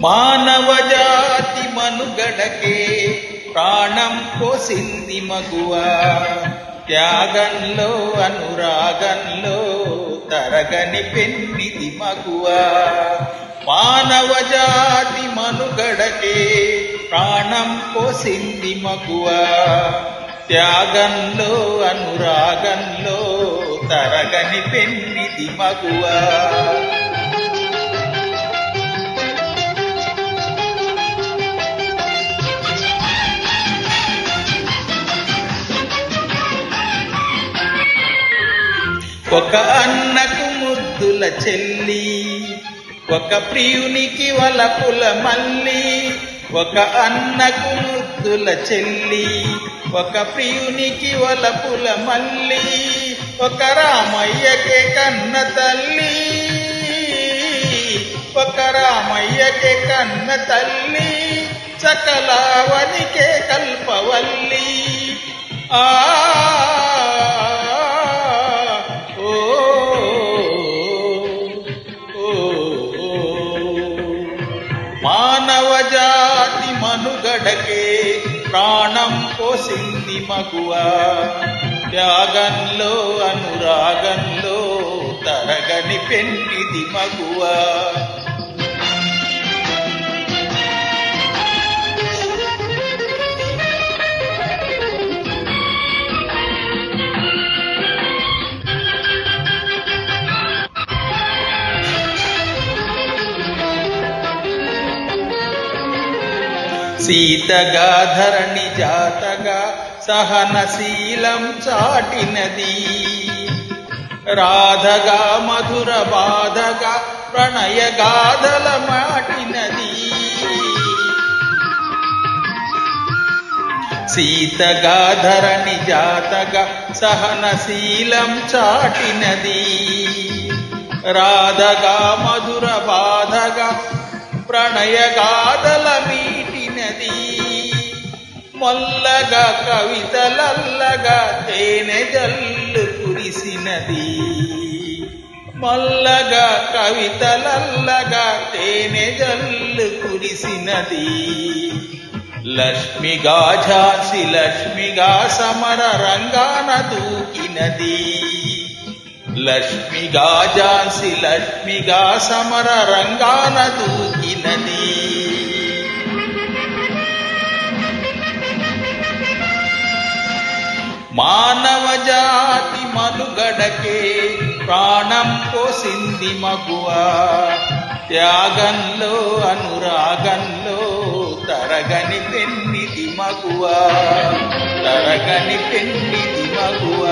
మానవజాతి మనుగడకే ప్రాణం పోసింది మగువ, త్యాగంలో అనురాగంలో తరగని పెన్నిది మగువ. మానవజాతి మనుగడకే ప్రాణం పోసింది మగువ, త్యాగంలో అనురాగంలో తరగని పెన్నిది మగువ. ఒక అన్నకు ముద్దుల చెల్లి, ఒక ప్రియునికి వలపుల మల్లి. ఒక అన్నకు ముద్దుల చెల్లి, ఒక ప్రియునికి వలపుల మల్లి. ఒక రామయ్యకే కన్న తల్లి, ఒక రామయ్యకే కన్న తల్లి. సకలావనికే కల్పవల్లి. ఆ మానవజాతి మనుగడకే ప్రాణం పోసింది మగువ, త్యాగంలో అనురాగంలో తరగని పెన్నిది మగువ. సీతగా ధరణి జాతగా సహనశీలం చాటినది, రాధగా మధుర బాధగా ప్రణయ గాథల మాటినది. సీతగా ధరణి జాతగా సహనశీలం చాటినది, రాధగా మధుర బాధగా ప్రణయ గాథల మీటినది. మొల్లగా కవితలల్లగా తేనె జల్లు కురిసినది, మొల్లగా కవితలల్లగా తేనె జల్లు కురిసినది. లక్ష్మిగా ఝాన్సీ లక్ష్మిగా సమర రంగాన దూకినది, లక్ష్మిగా ఝాన్సీ లక్ష్మిగా సమర రంగాన దూకినది. మానవజాతి మనుగడకే ప్రాణం పోసింది మగువ, త్యాగంలో అనురాగంలో తరగని పెన్నిది మగువ, తరగని పెన్నిది మగువ.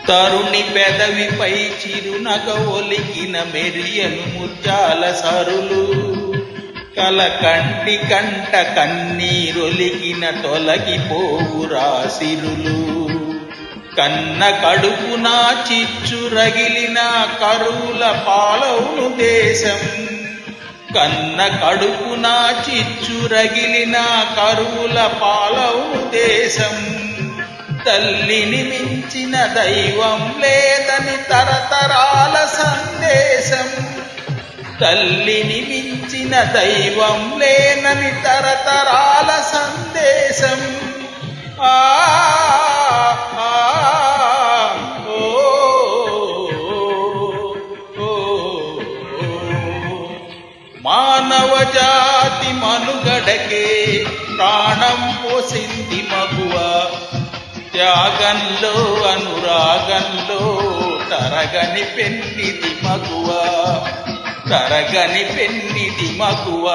తరుణి పెదవిపై చిరునగ ఒలికిన మెరియను ముత్యాల సరులు, కలకంటి కంట కన్నీరొలికిన తొలగిపోవు రాసిరులు. కన్న కడుపున చిచ్చు రగిలిన కరువుల పాలవును దేశం, కన్న కడుపున చిచ్చు రగిలిన కరువుల పాలవును దేశం. తల్లిని మించిన దైవం లేదని తరతరాల సందేశం, తల్లిని మించిన దైవం లేనని తరతరాల సందేశం. ఆ మానవజాతి మనుగడకే ప్రాణం పోసింది మగువ, త్యాగంలో అనురాగంలో తరగని పెన్నిది మగువ, తరగని పెన్నిది మగువ.